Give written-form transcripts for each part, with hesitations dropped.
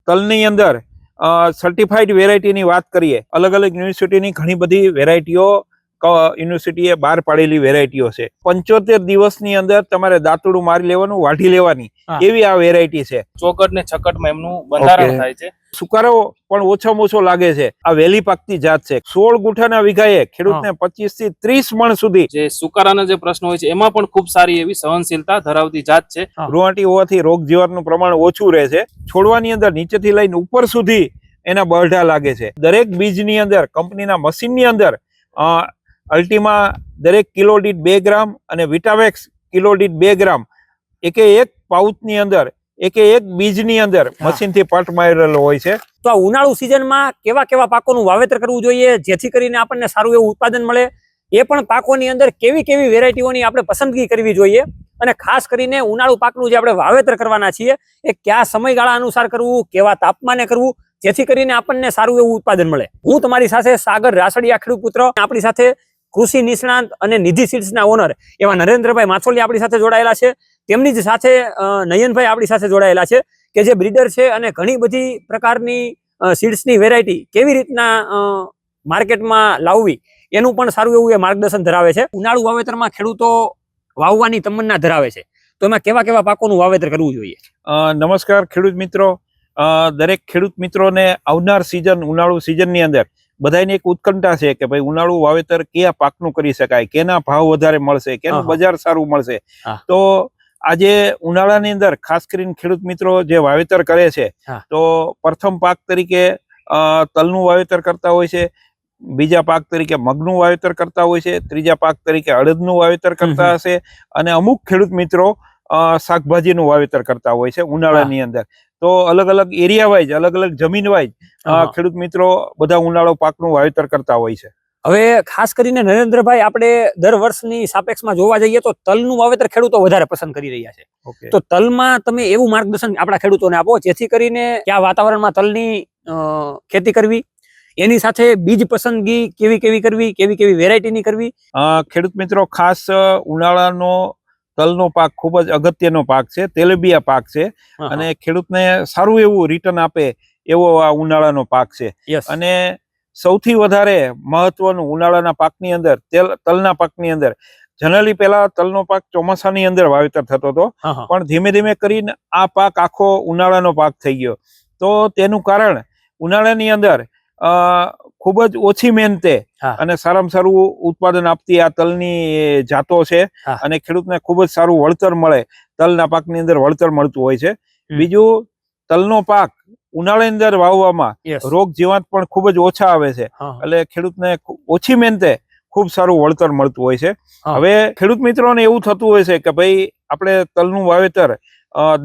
તલની અંદર સર્ટિફાઈડ વેરાયટીની વાત કરીએ, અલગ અલગ યુનિવર્સિટીની ઘણી બધી વેરાયટીઓ યુનિવર્સિટીએ બહાર પાડેલી વેરાયટીઓ છે. 75 દિવસની અંદર તમારે દાંતરડું મારી લેવાનું, વાઢી લેવાની એવી આ વેરાયટી છે. ચોકટ ને છકટમાં એમનું બંધારણ થાય છે. સુકારો પણ ઓછામાં ઓછો લાગે છે. આ વહેલી પાકતી જાત છે. 16 ગુંઠાના વીઘાએ ખેડૂતને 25 થી 30 મણ સુધી. જે સુકારાના જે પ્રશ્ન હોય છે એમાં પણ ખૂબ સારી એવી સહનશીલતા ધરાવતી જાત છે. રૂંવાટી હોવાથી રોગ જીવાતનું પ્રમાણ ઓછું રહે છે. છોડવાની અંદર નીચેથી લઈને ઉપર સુધી એના બરઢા લાગે છે. દરેક બીજની અંદર કંપનીના મશીનની અંદર અલ્ટીમા દરેક કિલો દીઠ 2 ગ્રામ અને વિટાવેક્સ કિલો દીઠ 2 ગ્રામ એક પાઉચની અંદર એક બીજની અંદર મશીનથી પટ મારેલો હોય છે. તો આ ઉનાળુ સિઝનમાં કેવા કેવા પાકોનું વાવેતર કરવું જોઈએ જેથી કરીને આપણને સારું એવું ઉત્પાદન મળે, એ પણ પાકોની અંદર કેવી કેવી વેરાયટીઓની આપણે પસંદગી કરવી જોઈએ, અને ખાસ કરીને ઉનાળુ પાકનું જે આપણે વાવેતર કરવાના છીએ એ કયા સમયગાળા અનુસાર કરવું, કેવા તાપમાને કરવું, જેથી કરીને આપણને સારું એવું ઉત્પાદન મળે. હું તમારી સાથે સાગર રાસડિયા, ખેડૂત પુત્ર. આપણી સાથે કૃષિ નિષ્ણાંત અને નિધિ સીડ્સના ઓનર એવા નરેન્દ્રભાઈ માછોલી આપણી સાથે જોડાયેલા છે. તેમની જ સાથે નયનભાઈ આપણી સાથે જોડાયેલા છે કે જે બ્રીડર છે અને ઘણી બધી પ્રકારની સીડ્સની વેરાયટી કેવી રીતના માર્કેટમાં લાવવી એનું પણ સારું એવું એ માર્ગદર્શન ધરાવે છે. ઉનાળુ વાવેતરમાં ખેડૂતો વાવવાની તમન્ના ધરાવે છે, તો એમાં કેવા કેવા પાકોનું વાવેતર કરવું જોઈએ? નમસ્કાર ખેડૂત મિત્રો. દરેક ખેડૂત મિત્રોને આવનાર સિઝન, ઉનાળુ સિઝનની અંદર બધાની એક ઉત્કંઠા છે કે ભાઈ ઉનાળુ વાવેતર કયા પાકનું કરી શકાય, કેના ભાવ વધારે મળશે, કેનું બજાર સારું મળશે. તો આજે ઉનાળાની અંદર ખાસ કરીને ખેડૂત મિત્રો જે વાવેતર કરે છે તો પ્રથમ પાક તરીકે તલનું વાવેતર કરતા હોય છે, બીજા પાક તરીકે મગનું વાવેતર કરતા હોય છે, ત્રીજા પાક તરીકે અડદનું વાવેતર કરતા હશે, અને અમુક ખેડૂત મિત્રો શાકભાજીનું વાવેતર કરતા હોય છે ઉનાળાની અંદર. તો અલગ અલગ એરિયા વાઇઝ, અલગ અલગ જમીન વાઇઝ ખેડૂત મિત્રો બધા ઉનાળુ પાકનું વાવેતર કરતા હોય છે. હવે ખાસ કરીને નરેન્દ્રભાઈ, આપણે દર વર્ષની સાપેક્ષમાં જોવા જઈએ તો તલનું વાવેતર ખેડૂતો વધારે પસંદ કરી રહ્યા છે. તો તલમાં તમે એવું માર્ગદર્શન આપણા ખેડૂતોને આપો જેથી કરીને કયા વાતાવરણમાં તલની ખેતી કરવી, એની સાથે બીજ પસંદગી કેવી કેવી કરવી, કેવી કેવી વેરાયટીની કરવી. ખેડૂત મિત્રો, ખાસ ઉનાળાનો તલનો પાક ખૂબ જ અગત્યનો પાક છે, તેલબિયા પાક છે, અને ખેડૂતને સારું એવું રિટર્ન આપે એવો આ ઉનાળાનો પાક છે. અને સૌથી વધારે મહત્વનું ઉનાળાના પાકની અંદર તલના પાકની અંદર જનરલી પહેલા તલનો પાક ચોમાસાની અંદર વાવેતર થતો હતો, પણ ધીમે ધીમે કરીને આ પાક આખો ઉનાળાનો પાક થઈ ગયો. તો તેનું કારણ ઉનાળાની અંદર ખૂબ જ ઓછી મહેનતે અને સારામાં સારું ઉત્પાદન આપતી આ તલની જાતો છે, અને ખેડૂતને ખૂબ જ સારું વળતર મળે. તલના પાકની અંદર વળતર મળતું હોય છે. બીજું, તલનો પાક ઉનાળાની અંદર વાવવામાં રોગ જીવાત પણ ખૂબ જ ઓછા આવે છે, એટલે ખેડૂતને ઓછી મહેનતે ખૂબ સારું વળતર મળતું હોય છે. હવે ખેડૂત મિત્રોને એવું થતું હોય છે કે ભાઈ આપણે તલનું વાવેતર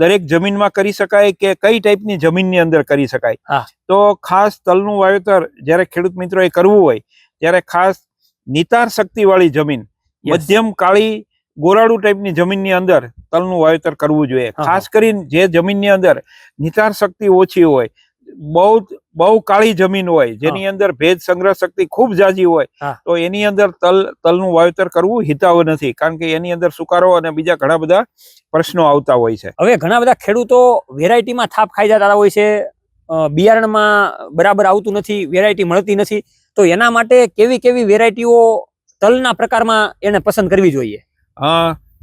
દરેક જમીનમાં કરી શકાય કે કઈ ટાઈપની જમીનની અંદર કરી શકાય. તો ખાસ તલનું વાવેતર જ્યારે ખેડૂત મિત્રોએ કરવું હોય ત્યારે ખાસ નિતાર શક્તિ વાળી જમીન, મધ્યમ કાળી ગોરાડુ ટાઈપની જમીનની અંદર તલનું વાવેતર કરવું જોઈએ. ખાસ કરીને જે જમીનની અંદર નિતાર શક્તિ ઓછી હોય, બહુ કાળી જમીન હોય, જેની અંદર ભેજ સંગ્રહ શક્તિ ખૂબ જાજી હોય, તો એની અંદર તલનું વાવેતર કરવું હિતાવ નથી, કારણ કે એની અંદર સુકારો અને બીજા ઘણા બધા પ્રશ્નો આવતા હોય છે. હવે ઘણા બધા ખેડૂતો વેરાયટીમાં થાપ ખાઈ જતા હોય છે, બિયારણમાં બરાબર આવતું નથી, વેરાયટી મળતી નથી, તો એના માટે કેવી કેવી વેરાયટીઓ તલના પ્રકારમાં એને પસંદ કરવી જોઈએ?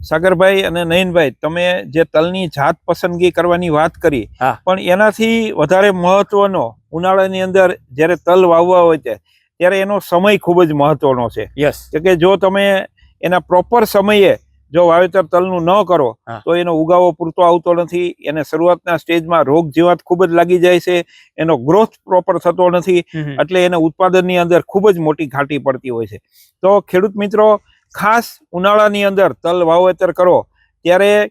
સાગરભાઈ અને નયનભાઈ, તમે જે તલની જાત પસંદગી કરવાની વાત કરી, પણ એનાથી વધારે મહત્વનો ઉનાળાની અંદર જ્યારે તલ વાવવા હોય છે ત્યારે એનો સમય ખૂબ જ મહત્વનો છે. કે જો તમે એના પ્રોપર સમયે જો વાવેતર તલનું ન કરો તો એનો ઉગાવો પૂરતો આવતો નથી, એને શરૂઆતના સ્ટેજમાં રોગ જીવાત ખૂબ જ લાગી જાય છે, એનો ગ્રોથ પ્રોપર થતો નથી, એટલે એને ઉત્પાદનની અંદર ખૂબ જ મોટી ઘાટી પડતી હોય છે. તો ખેડૂત મિત્રો, ખાસ ઉનાળાની અંદર તલ વાવેતર કરો ત્યારે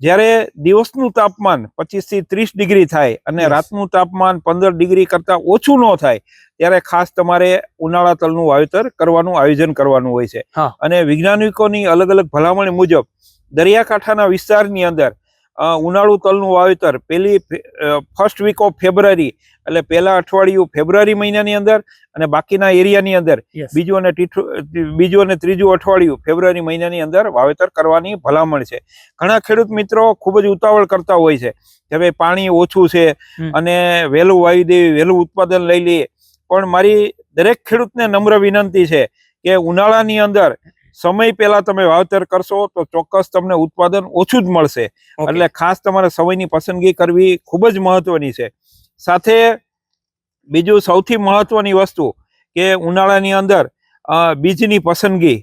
જ્યારે દિવસનું તાપમાન 25 થી 30 ડિગ્રી થાય અને રાતનું તાપમાન 15 ડિગ્રી કરતા ઓછું ન થાય ત્યારે ખાસ તમારે ઉનાળા તલનું વાવેતર કરવાનું આયોજન કરવાનું હોય છે. અને વૈજ્ઞાનિકોની અલગ અલગ ભલામણ મુજબ દરિયાકાંઠાના વિસ્તારની અંદર ઉનાળુ તલનું વાવેતર ફર્સ્ટ વીક ઓફ ફેબ્રુઆરી એટલે પહેલા અઠવાડિયું ફેબ્રુઆરી મહિનાની અંદર અને બાકીના એરિયાની અંદર બીજું અને ત્રીજું અઠવાડિયું ફેબ્રુઆરી મહિનાની અંદર વાવેતર કરવાની ભલામણ છે. ઘણા ખેડૂત મિત્રો ખૂબ જ ઉતાવળ કરતા હોય છે કે ભાઈ પાણી ઓછું છે અને વહેલું વાવી દેવી, વહેલું ઉત્પાદન લઈ લઈએ. પણ મારી દરેક ખેડૂતને નમ્ર વિનંતી છે કે ઉનાળાની અંદર સમય પહેલા તમે વાવેતર કરશો તો ચોક્કસ તમને ઉત્પાદન ઓછું જ મળશે. એટલે ખાસ તમારે સમયની પસંદગી કરવી ખૂબ જ મહત્વની છે. સાથે બીજું સૌથી મહત્વની વસ્તુ કે ઉનાળાની અંદર બીજની પસંદગી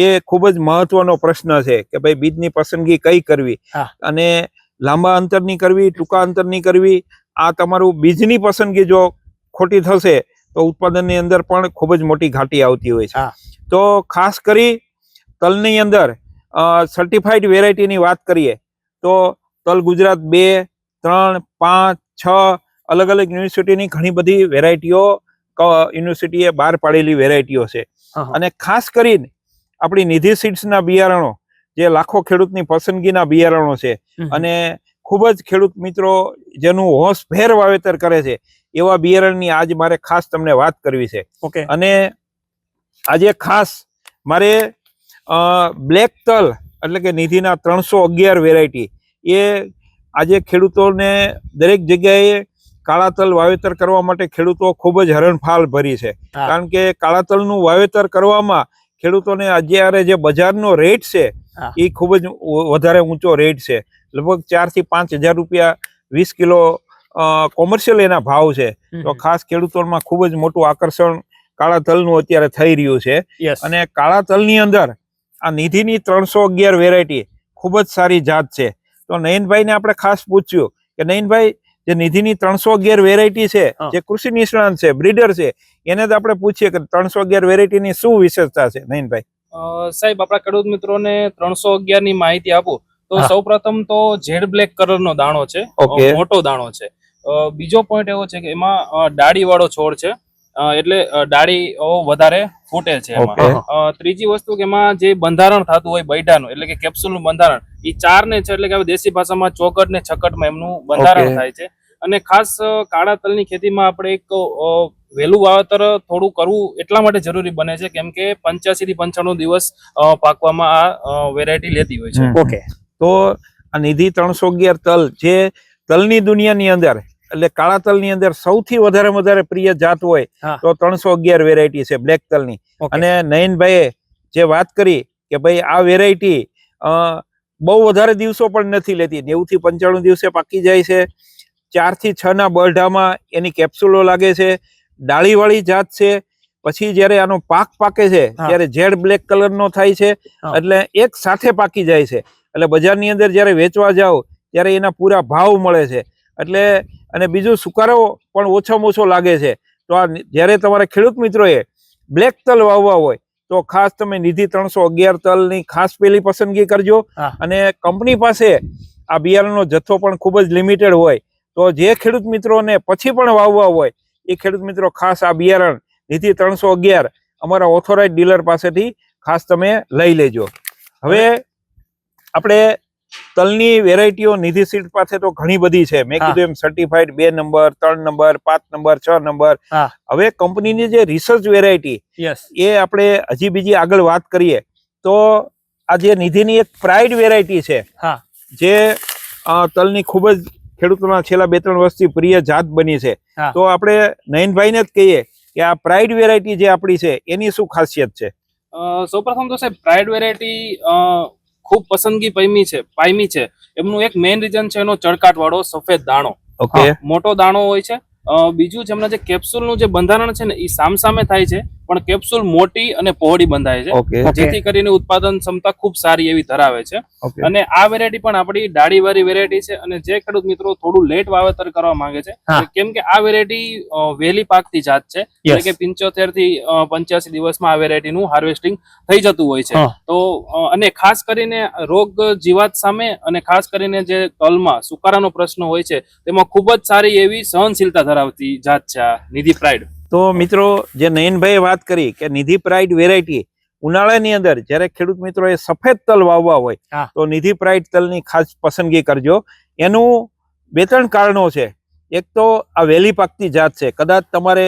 એ ખૂબ જ મહત્વનો પ્રશ્ન છે કે ભાઈ બીજની પસંદગી કઈ કરવી અને લાંબા અંતરની કરવી, ટૂંકા અંતરની કરવી. આ તમારું બીજની પસંદગી જો ખોટી થશે તો ઉત્પાદનની અંદર પણ ખૂબ જ મોટી ઘાટી આવતી હોય છે. તો ખાસ કરી તલની અંદર સર્ટિફાઈડ વેરાયટીની વાત કરીએ તો તલ ગુજરાત 2, 3, 5, 6 અલગ અલગ યુનિવર્સિટીની ઘણી બધી વેરાયટીઓ યુનિવર્સિટીએ બહાર પાડેલી વેરાયટીઓ છે. અને ખાસ કરીને આપણી નિધિ સીડ્સના બિયારણો જે લાખો ખેડૂતની પસંદગીના બિયારણો છે અને ખૂબ જ ખેડૂત મિત્રો જેનું હોશભેર વાવેતર કરે છે એવા બિયારણની આજ મારે ખાસ તમને વાત કરવી છે. અને આજે ખાસ મારે બ્લેક તલ એટલે કે નિધિના 311 વેરાયટી એ આજે ખેડૂતોને દરેક જગ્યાએ કાળા તલ વાવેતર કરવા માટે ખેડૂતો ખૂબ જ હરણફાળ ભરી છે. કારણ કે કાળા તલનું વાવેતર કરવામાં ખેડૂતોને અત્યારે જે બજારનો રેટ છે એ ખૂબ જ વધારે ઊંચો રેટ છે. લગભગ 4 થી 5 હજાર રૂપિયા 20 કિલો કોમર્શિયલ એના ભાવ છે. તો ખાસ ખેડૂતોમાં ખૂબ જ મોટું આકર્ષણ કાળા તલનું અત્યારે થઈ રહ્યું છે. અને કાળા તલની અંદર આ નિધિની 311 વેરાયટી ખૂબ જ સારી જાત છે. તો નયનભાઈને આપણે ખાસ પૂછ્યું કે નયનભાઈ જે નિધિની 311 વેરાયટી છે જે કૃષિ નિષ્ણાંત છે, બ્રીડર છે, એને જ આપણે પૂછીએ કે 311 વેરાયટીની શું વિશેષતા છે નયનભાઈ? સાહેબ આપણા ખેડૂત મિત્રોને 311 ની માહિતી આપું તો સૌપ્રથમ તો જેડ બ્લેક કલર નો દાણો છે, મોટો દાણો છે. બીજો પોઈન્ટ એવો છે કે એમાં ડાળી વાળો છોડ છે એટલે ડાળી વધારે ફૂટે છે એમાં. ત્રીજી વસ્તુ કે એમાં જે બંધારણ થતું હોય બૈડાનું એટલે કે કેપ્સ્યુલ નું બંધારણ એ 4 ને છે એટલે કે દેશી ભાષામાં ચોકટ ને છકટમાં એમનું બંધારણ થાય છે. અને ખાસ કાળા તલની ખેતીમાં આપણે એક વહેલું વાવેતર થોડું કરવું એટલા માટે જરૂરી બને છે કેમ કે 85 થી 95 દિવસ પાકવામાં આ વેરાયટી લેતી હોય છે. તો આ નિધિ 311 તલ જે તલની દુનિયાની અંદર એટલે કાળા તલની અંદર સૌથી વધારે પ્રિય જાત હોય તો 311 વેરાયટી છે બ્લેક તલની. અને નયનભાઈએ જે વાત કરી કે ભાઈ આ વેરાયટી બહુ વધારે દિવસો પણ નથી લેતી, 90 થી 95 દિવસે પાકી જાય છે. 4 થી 6 ના બરઢામાં એની કેપ્સ્યુલો લાગે છે. ડાળીવાળી જાત છે. પછી જયારે આનો પાક પાકે છે ત્યારે જેડ બ્લેક કલર નો થાય છે એટલે એક સાથે પાકી જાય છે. એટલે બજારની અંદર જયારે વેચવા જાઓ ત્યારે એના પૂરા ભાવ મળે છે. એટલે અને બીજું સુકારો પણ ઓછામાં ઓછો લાગે છે. તો આ જયારે તમારા ખેડૂત મિત્રોએ બ્લેક તલ વાવવા હોય તો ખાસ તમે નિધિ 311 તલની ખાસ પેલી પસંદગી કરજો. અને કંપની પાસે આ બિયારણનો જથ્થો પણ ખૂબ જ લિમિટેડ હોય તો જે ખેડૂત મિત્રોને પછી પણ વાવવા હોય એ ખેડૂત મિત્રો ખાસ આ બિયારણ નિધિ 311 અમારા ઓથોરાઇઝ ડીલર પાસેથી ખાસ તમે લઈ લેજો. હવે આપણે તલની વેરાયટીઓ નિધિ સીડ પાસે તો ઘણી બધી છે. મેં કીધું એમ certified 2 number, 3 number, 5 number, 6 number. હવે કંપનીની જે રિસર્ચ વેરાયટી એ આપણે હજી બીજી આગળ વાત કરીએ તો આ જે નિધિની એક પ્રાઇડ વેરાયટી છે જે તલની ખૂબ જ ખેડૂતોના છેલ્લા 2-3 વર્ષથી પ્રિય જાત બની છે. તો આપણે નયનભાઈને જ કહીએ કે આ પ્રાઇડ વેરાયટી જે આપણી છે એની શું ખાસિયત છે? સૌપ્રથમ તો સાહેબ પ્રાઇડ વેરાયટી ખૂબ પસંદગી પામી છે. એમનું એક મેઇન રીઝન છે એનો ચળકાટ વાળો સફેદ દાણો, મોટો દાણો હોય છે. બીજું છે એમના જે કેપ્સ્યુલ નું જે બંધારણ છે ને એ સામસામે થાય છે પણ કેપ્સ્યુલ મોટી અને પહોળી બંધાય છે જેથી કરીને ઉત્પાદન ક્ષમતા ખૂબ સારી એવી ધરાવે છે. અને આ વેરાયટી પણ આપણી ડાળી વાળી વેરાયટી છે. અને જે ખેડૂત મિત્રો થોડું લેટ વાવેતર કરવા માંગે છે કેમ કે આ વેરાયટી વહેલી પાકતી જાત છે એટલે કે 75 થી 85 દિવસમાં આ વેરાયટી નું હાર્વેસ્ટિંગ થઈ જતું હોય છે. તો અને ખાસ કરીને રોગ જીવાત સામે અને ખાસ કરીને જે તલમાં સુકારાનો પ્રશ્ન હોય છે તેમાં ખૂબ જ સારી એવી સહનશીલતા ધરાવતી જાત છે આ નિધિ પ્રાઇડ. તો મિત્રો જે નયનભાઈએ વાત કરી કે નિધિ પ્રાઇડ વેરાયટી ઉનાળાની અંદર જ્યારે ખેડૂત મિત્રોએ સફેદ તલ વાવવા હોય હા. તો નિધિ પ્રાઇડ તલની ખાસ પસંદગી કરજો. એનું 2-3 કારણો છે. એક તો આ વહેલી પાકતી જાત છે. કદાચ તમારે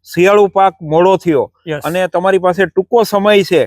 શિયાળુ પાક મોડો થયો Yes. અને તમારી પાસે ટૂંકો સમય છે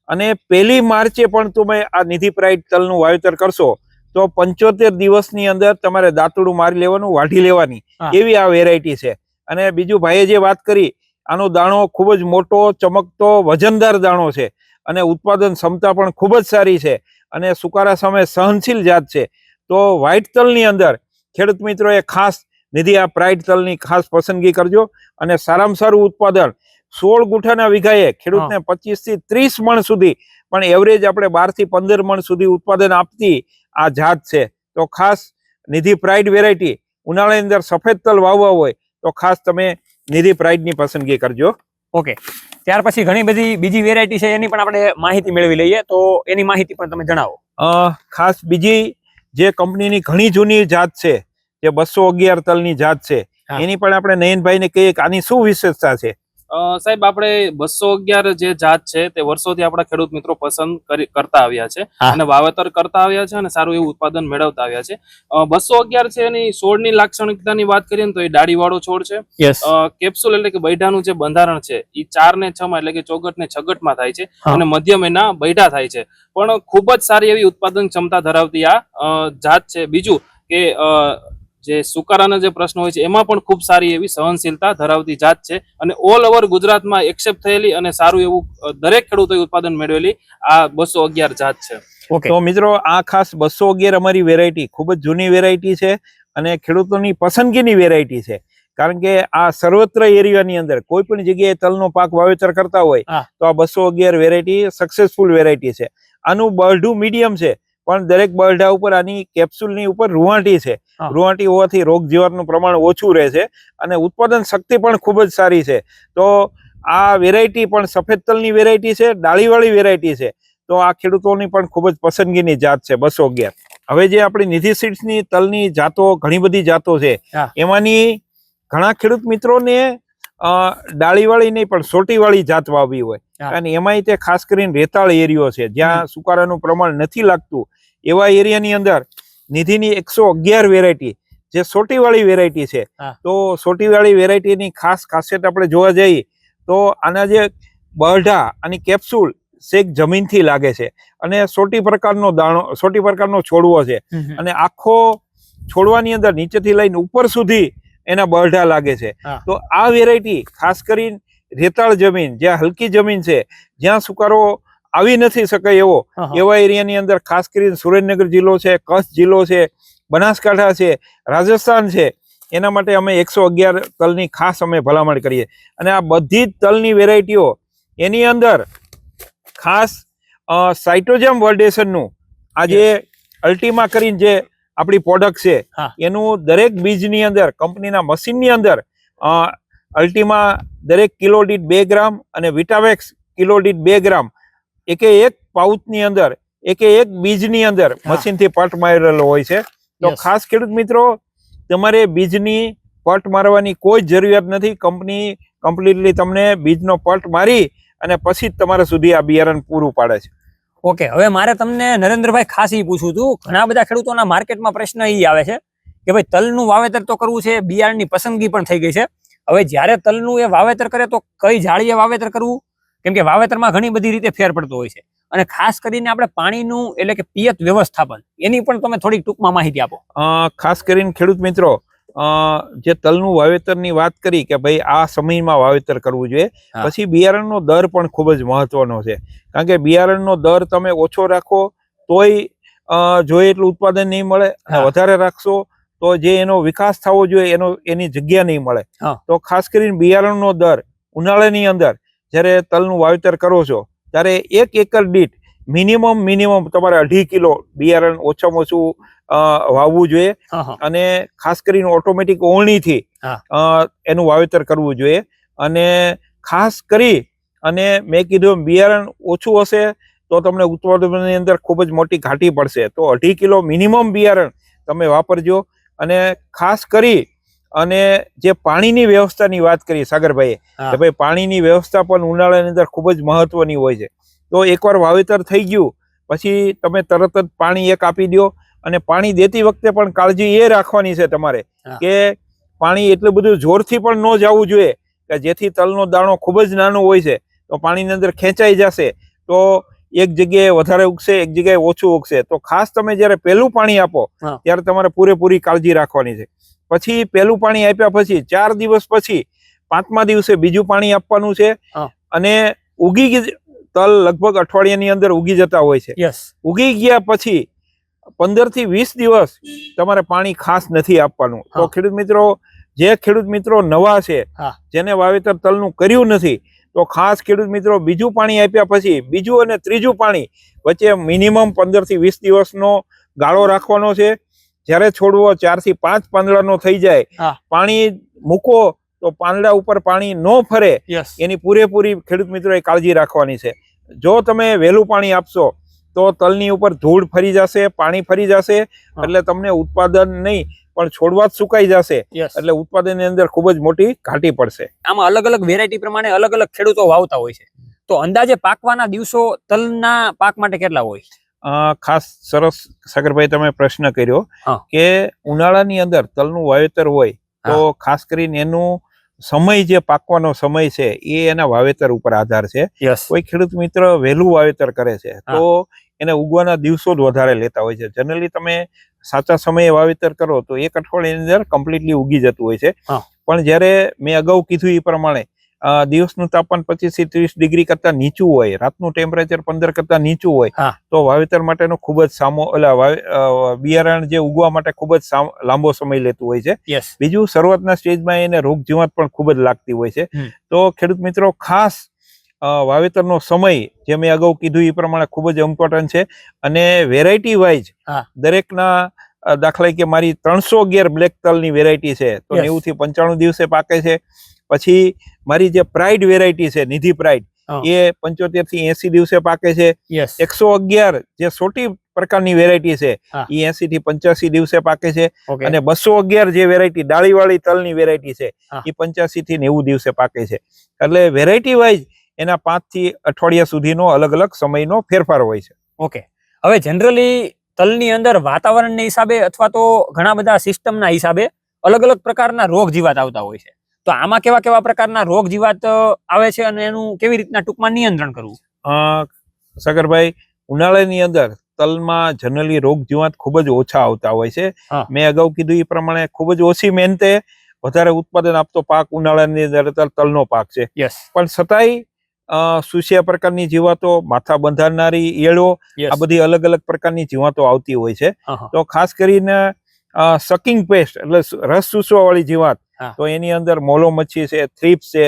અને 1 માર્ચે પણ તમે આ નિધિ પ્રાઇડ તલનું વાવેતર કરશો તો 75 દિવસની અંદર તમારે દાંતરડું મારી લેવાનું, વાઢી લેવાની હા. એવી આ વેરાયટી છે. અને બીજું ભાઈએ જે વાત કરી, આનો દાણો ખૂબ જ મોટો, ચમકતો, વજનદાર દાણો છે અને ઉત્પાદન ક્ષમતા પણ ખૂબ જ સારી છે અને સુકારા સામે સહનશીલ જાત છે. તો વ્હાઇટ તલની અંદર ખેડૂત મિત્રોએ ખાસ નિધિ આ પ્રાઇડ તલની ખાસ પસંદગી કરજો અને સારામાં સારું ઉત્પાદન 16 ગુંઠાના વીઘાએ ખેડૂતને 25 થી 30 મણ સુધી પણ એવરેજ આપણે 12 થી 15 મણ સુધી ઉત્પાદન આપતી આ જાત છે. તો ખાસ નિધિ પ્રાઇડ વેરાયટી ઉનાળાની અંદર સફેદ તલ વાવવા હોય તો ખાસ તમે નિધિ પ્રાઇડની પસંદગી કરજો. ઓકે, ત્યાર પછી ઘણી બધી બીજી વેરાયટી છે, એની પણ આપણે માહિતી મેળવી લઈએ. તો એની માહિતી પણ તમે જણાવો. ખાસ બીજી જે કંપનીની ઘણી જૂની જાત છે, જે 211 તલની જાત છે, હા. એની પણ આપણે નયનભાઈને કહીએ કે આની શું વિશેષતા છે? સાહેબ, આપણે 211 જે જાત છે તે વર્ષોથી આપણા ખેડૂત મિત્રો પસંદ કરતા આવ્યા છે હા. અને વાવેતર કરતા આવ્યા છે અને સારું એવું ઉત્પાદન મેળવતા આવ્યા છે. 211 છે એની છોડની લાક્ષણિકતાની વાત કરીએ ને તો એ ડાળીવાળો છોડ છે. યસ. કેપ્સ્યુલ એટલે કે બૈઠાનું જે બંધારણ છે એ 4 ને 6 માં એટલે કે ચોગટ ને છગટમાં થાય છે હા. અને મધ્યમ એના બૈઠા થાય છે. પણ ખૂબ જ સારી એવી ઉત્પાદન ક્ષમતા ધરાવતી આ જાત છે. બીજું કે જે સુકારાના જે પ્રશ્નો હોય છે એમાં પણ ખૂબ સારી એવી સહનશીલતા ધરાવતી જાત છે અને ઓલ ઓવર ગુજરાતમાં એક્સેપ્ટ થયેલી અને સારું એવું દરેક ખેડૂતોએ ઉત્પાદન મેળવેલી આ 211 જાત છે. ઓકે, તો મિત્રો આ ખાસ 211 અમારી વેરાયટી ખૂબ જ જૂની વેરાયટી છે અને ખેડૂતોની પસંદગીની વેરાયટી છે. કારણ કે આ સર્વત્ર એરિયાની અંદર કોઈ પણ જગ્યાએ તલનો પાક વાવેતર કરતા હોય હા. તો આ 211 વેરાયટી સક્સેસફુલ વેરાયટી છે. આનું બરઢું મીડિયમ છે પણ દરેક બરઢા ઉપર આની કેપ્સ્યુલની ઉપર રૂંવાટી છે. હા. રૂંવાટી હોવાથી રોગ જીવાતનું પ્રમાણ ઓછું રહે છે અને ઉત્પાદન શક્તિ પણ ખૂબ જ સારી છે. તો આ વેરાયટી પણ સફેદ તલની વેરાયટી છે, ડાળીવાળી વેરાયટી છે. તો આ ખેડૂતોની પણ ખૂબ જ પસંદગીની જાત છે 211. હવે જે આપણી નિધિ સીડ્સની તલની જાતો ઘણી બધી જાતો છે, હા. એમાંની ઘણા ખેડૂત મિત્રોને ડાળીવાળી નહીં પણ સોટીવાળી જાત વાવવી હોય હા. અને એમાંય તે ખાસ કરીને રેતાળ એરિયો છે જ્યાં સુકારાનું પ્રમાણ નથી લાગતું એવા એરિયાની અંદર નિધિની 111 વેરાયટી જે સોટીવાળી વેરાયટી છે. હા. તો સોટીવાળી વેરાયટીની ખાસ ખાસિયત આપણે જોવા જઈએ તો આના જે બરઢા અને કેપ્સ્યુલ શેક જમીનથી લાગે છે અને સોટી પ્રકારનો દાણો, સોટી પ્રકારનો છોડવો છે અને આખો છોડવાની અંદર નીચેથી લઈને ઉપર સુધી એના બરઢા લાગે છે. હા. તો આ વેરાયટી ખાસ કરીને રેતાળ જમીન, જ્યાં હલકી જમીન છે, જ્યાં સુકારો આવી નથી શકે એવા એરિયાની અંદર ખાસ કરીને સુરેન્દ્રનગર જિલ્લો છે, કચ્છ જિલ્લો છે, બનાસકાંઠા છે, રાજસ્થાન છે, એના માટે અમે 111 તલની ખાસ અમે ભલામણ કરીએ. અને આ બધી જ તલની વેરાયટીઓ એની અંદર ખાસ સાઇટોજેમ વર્લ્ડેશનનું આ જે અલ્ટિમા કરીને જે આપણી પ્રોડક્ટ છે હા. એનું દરેક બીજની અંદર કંપનીના મશીનની અંદર અલ્ટિમા દરેક કિલો દીઠ 2 ગ્રામ અને વિટાવેક્સ કિલો દીઠ 2 ગ્રામ એક પાઉચની અંદર એક બીજની અંદર મશીનથી પટ મારેલો હોય છે. તો Yes. ખાસ ખેડૂત મિત્રો તમારે બીજની પટ મારવાની કોઈ જરૂરિયાત નથી. કંપની કમ્પ્લીટલી તમને બીજનો પટ મારી અને પછી જ તમારા સુધી આ બિયારણ પૂરું પાડે છે. ઓકે, હવે મારે તમને નરેન્દ્રભાઈ ખાસ એ પૂછવું હતું. ઘણા બધા ખેડૂતોના માર્કેટમાં પ્રશ્ન એ આવે છે કે ભાઈ તલનું વાવેતર તો કરવું છે, બિયારણની પસંદગી પણ થઈ ગઈ છે. હવે જ્યારે તલનું એ વાવેતર કરે તો કઈ જાળીએ વાવેતર કરવું? કેમ કે વાવેતરમાં ઘણી બધી રીતે ફેર પડતો હોય છે અને ખાસ કરીને આપણે પાણીનું એટલે કે પિયત વ્યવસ્થાપન એની પણ તમે થોડીક ટૂંકમાં માહિતી આપો. ખાસ કરીને ખેડૂત મિત્રો જે તલનું વાવેતરની વાત કરી કે ભાઈ આ સમયમાં વાવેતર કરવું જોઈએ, હા. પછી બિયારણનો દર પણ ખૂબ જ મહત્વનો છે. કારણ કે બિયારણનો દર તમે ઓછો રાખો તોય જોઈએ એટલું ઉત્પાદન નહીં મળે અને હા. વધારે રાખશો તો જે એનો વિકાસ થવો જોઈએ એની જગ્યા નહીં મળે. હા. તો ખાસ કરીને બિયારણનો દર ઉનાળાની અંદર જ્યારે તલનું વાવેતર કરો છો ત્યારે 1 એકર દીઠ મિનિમમ તમારે 2.5 કિલો બિયારણ ઓછામાં ઓછું વાવવું જોઈએ અને ખાસ કરીને ઓટોમેટિક ઓળણીથી એનું વાવેતર કરવું જોઈએ. અને ખાસ કરી અને મેં કીધું બિયારણ ઓછું હશે તો તમને ઉત્પાદનની અંદર ખૂબ જ મોટી ઘાટી પડશે. તો 2.5 કિલો મિનિમમ બિયારણ તમે વાપરજો. અને ખાસ કરી અને જે પાણીની વ્યવસ્થાની વાત કરી સાગરભાઈએ કે ભાઈ પાણીની વ્યવસ્થા પણ ઉનાળાની અંદર ખૂબ જ મહત્વની હોય છે. તો એકવાર વાવેતર થઈ ગયું પછી તમે તરત જ પાણી એક આપી દો, અને પાણી દેતી વખતે પણ કાળજી એ રાખવાની છે તમારે કે પાણી એટલું બધું જોરથી પણ ન જવું જોઈએ કે જેથી તલનો દાણો ખૂબ જ નાનો હોય છે તો પાણીની અંદર ખેંચાઈ જશે તો એક જગ્યાએ વધારે ઉગશે, એક જગ્યાએ ઓછું ઉગશે. તો ખાસ તમે જ્યારે પહેલું પાણી આપો ત્યારે તમારે પૂરેપૂરી કાળજી રાખવાની છે. પછી પહેલું પાણી આપ્યા પછી 4 દિવસ પછી 5મા દિવસે બીજું પાણી આપવાનું છે, અને ઉગી તલ લગભગ અઠવાડિયાની અંદર ઉગી જતા હોય છે. ઉગી ગયા પછી 15 થી 20 દિવસ તમારે પાણી ખાસ નથી આપવાનું. તો ખેડૂત મિત્રો, જે ખેડૂત મિત્રો નવા છે, જેને વાવેતર તલનું કર્યું નથી, તો ખાસ ખેડૂત મિત્રો બીજું પાણી આપ્યા પછી બીજું અને ત્રીજું પાણી વચ્ચે મિનિમમ 15 થી 20 દિવસનો ગાળો રાખવાનો છે. જ્યારે છોડવો 4 થી 5 પાંદડાનો થઈ જાય, પાણી મૂકો તો પાંદડા ઉપર પાણી ન ફરે એની પૂરેપૂરી ખેડૂત મિત્રોએ કાળજી રાખવાની છે. જો તમે વહેલું પાણી આપશો તો તલની ઉપર ધૂળ ફરી જશે, પાણી ફરી જશે, એટલે તમને ઉત્પાદન નહીં પણ છોડવા જ સુકાઈ જશે, એટલે ઉત્પાદનની અંદર ખૂબ જ મોટી ઘાટી પડશે. આમાં અલગ અલગ વેરાયટી પ્રમાણે અલગ અલગ ખેડૂતો વાવતા હોય છે, તો અંદાજે પાકવાના દિવસો તલના પાક માટે કેટલા હોય? ખાસ સરસ સાગરભાઈ તમે પ્રશ્ન કર્યો કે ઉનાળાની અંદર તલનું વાવેતર હોય તો ખાસ કરીને એનું સમય જે પાકવાનો સમય છે એ એના વાવેતર ઉપર આધાર છે. કોઈ ખેડૂત મિત્ર વહેલું વાવેતર કરે છે તો એને ઉગવાના દિવસો જ વધારે લેતા હોય છે. જનરલી તમે સાચા સમયે વાવેતર કરો તો 1 અઠવાડિયાની અંદર કમ્પ્લીટલી ઉગી જતું હોય છે. પણ જ્યારે મેં અગાઉ કીધું એ પ્રમાણે દિવસનું તાપમાન 25 થી 30 ડિગ્રી કરતા નીચું હોય, રાતનું ટેમ્પરેચર 15 કરતા નીચું હોય, તો વાવેતર માટેનો ખૂબ જ બિયારણ જે ઉગવા માટે ખૂબ જ લાંબો સમય લેતું હોય છે. બીજું, શરૂઆતના સ્ટેજમાં એને રોગ જીવાત પણ ખૂબ જ લાગતી હોય છે. તો ખેડૂત મિત્રો, ખાસ વાવેતરનો સમય જે મેં અગાઉ કીધું એ પ્રમાણે ખૂબ જ ઇમ્પોર્ટન્ટ છે. અને વેરાયટી વાઇઝ દરેકના, દાખલા કે મારી 311 બ્લેક તલની વેરાયટી છે તો 90 થી 95 દિવસે પાકે છે. પછી મારી જે પ્રાઇડ વેરાયટી છે, નિધિ પ્રાઇડ, એ 75 થી 80 દિવસે પાકે છે. 111 જે સોટી પ્રકારની વેરાયટી છે એ 80 થી 85 દિવસે પાકે છે. અને 211 જે વેરાયટી ડાળીવાળી તલની વેરાયટી છે એ 85 થી 90 દિવસે પાકે છે. એટલે વેરાયટી વાઇઝ એના 5 થી અઠવાડિયા સુધીનો અલગ અલગ સમયનો ફેરફાર હોય છે. ઓકે, હવે જનરલી તલની અંદર વાતાવરણના હિસાબે અથવા તો ઘણા બધા સિસ્ટમના હિસાબે અલગ અલગ પ્રકારના રોગ જીવાત આવતા હોય છે, તો આમાં કેવા કેવા પ્રકારના રોગ જીવાત આવે છે અને એનું કેવી રીતના ટૂંકમાં નિયંત્રણ કરવું? સાગરભાઈ, ઉનાળાની અંદર તલમાં જનરલી રોગ જીવાત ખૂબ જ ઓછા આવતા હોય છે. મેં અગાઉ કીધું એ પ્રમાણે ખૂબ જ ઓછી મહેનતે વધારે ઉત્પાદન આપતો પાક ઉનાળાની અંદર તલનો પાક છે. પણ છતાંય સુસિયા પ્રકારની જીવાતો, માથા બંધારનારી ઈયળો, આ બધી અલગ અલગ પ્રકારની જીવાતો આવતી હોય છે. તો ખાસ કરીને સકિંગ પેસ્ટ એટલે રસ ચૂસવા વાળી જીવાત, તો એની અંદર મોલો મચ્છી છે, થ્રીપ્સ છે,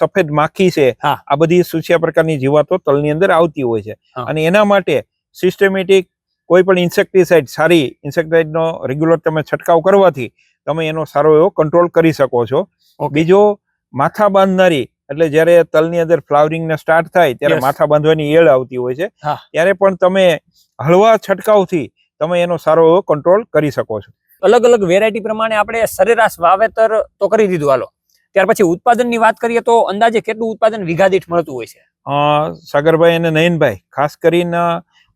સફેદ માખી છે, આ બધી સુસિયા પ્રકારની જીવાતો તલની અંદર આવતી હોય છે. અને એના માટે સિસ્ટમેટિક કોઈ પણ ઇન્સેક્ટિસાઇડ, સારી ઇન્સેક્ટિસાઇડનો રેગ્યુલર તમે છંટકાવ કરવાથી તમે એનો સારો એવો કંટ્રોલ કરી શકો છો. બીજો, માથા બાંધનારી, એટલે જ્યારે તલની અંદર ફ્લાવરિંગ ને સ્ટાર્ટ થાય ત્યારે માથા બાંધવાની ઈયળ આવતી હોય છે, ત્યારે પણ તમે હળવા છંટકાવથી તમે એનો સારો એવો કંટ્રોલ કરી શકો છો. અલગ અલગ વેરાયટી પ્રમાણે આપણે સરેરાશ વાવેતર તો કરી દીધું, હાલો ત્યાર પછી ઉત્પાદનની વાત કરીએ તો અંદાજે કેટલું ઉત્પાદન વીઘા દીઠ મળતું હોય છે? સાગરભાઈ અને નયનભાઈ, ખાસ કરીને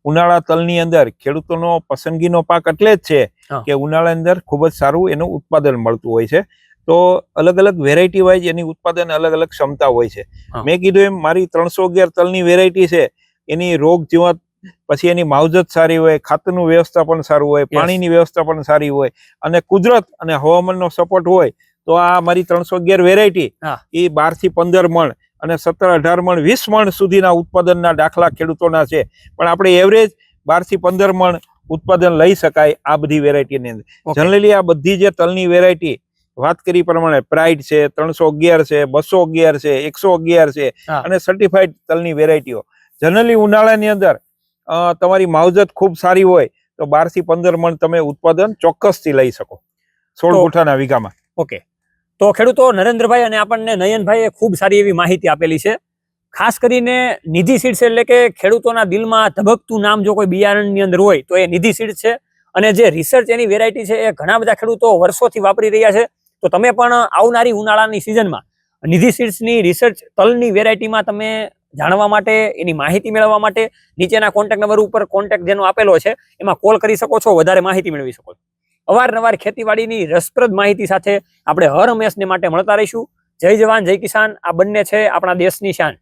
ઉનાળા તલની અંદર ખેડૂતોનો પસંદગીનો પાક એટલે જ છે કે ઉનાળાની અંદર ખૂબ જ સારું એનું ઉત્પાદન મળતું હોય છે. તો અલગ અલગ વેરાયટી વાઇઝ એની ઉત્પાદન અલગ અલગ ક્ષમતા હોય છે. મેં કીધું એમ મારી 311 તલની વેરાયટી છે, એની રોગ જીવાત, પછી એની માવજત સારી હોય, ખાતરનું વ્યવસ્થા પણ સારું હોય, પાણીની વ્યવસ્થા પણ સારી હોય, અને કુદરત અને હવામાનનો સપોર્ટ હોય, તો આ મારી 311 વેરાયટી એ 12 થી 15 મણ અને 17, 18 મણ, 20 મણ સુધીના ઉત્પાદનના દાખલા ખેડૂતોના છે. પણ આપણે એવરેજ 12 થી 15 મણ ઉત્પાદન લઈ શકાય આ બધી વેરાયટીની અંદર. જનરલી આ બધી જે તલની વેરાયટી વાત કરી પ્રમાણે પ્રાઇડ છે, 311 છે, 211 છે, 111 છે અને સર્ટિફાઈડ તલની વેરાયટીઓ જનરલી ઉનાળાની અંદર તમારી માવજત ખૂબ સારી હોય તો 12 થી 15 મણ તમે ઉત્પાદન ચોક્કસથી લઈ શકો 16 ગુઠાના વીઘામાં. ઓકે, તો ખેડૂતો, નરેન્દ્રભાઈ અને આપણને નયનભાઈએ ખૂબ સારી એવી માહિતી આપેલી છે. ખાસ કરીને નિધિ સીડ્સ એટલે કે ખેડૂતોના દિલમાં ધબકતું નામ જો કોઈ બિયારણની અંદર હોય તો એ નિધિ સીડ્સ છે. અને જે રિસર્ચ એની વેરાયટી છે એ ઘણા બધા ખેડૂતો વર્ષોથી વાપરી રહ્યા છે. તો તમે પણ આવનારી ઉનાળાની સિઝનમાં નિધિ સીડ્સની રિસર્ચ તલની વેરાયટીમાં તમે જાણવા માટે, એની માહિતી મેળવવા માટે નીચેના કોન્ટેક્ટ નંબર ઉપર કોન્ટેક્ટ જેનો આપેલો છે એમાં કોલ કરી શકો છો, વધારે માહિતી મેળવી શકો છો. અવારનવાર ખેતીવાડીની રસપ્રદ માહિતી સાથે આપણે હર હંમેશને માટે મળતા રહીશું. જય જવાન જય કિસાન. આ બંને છે આપણા દેશની શાન.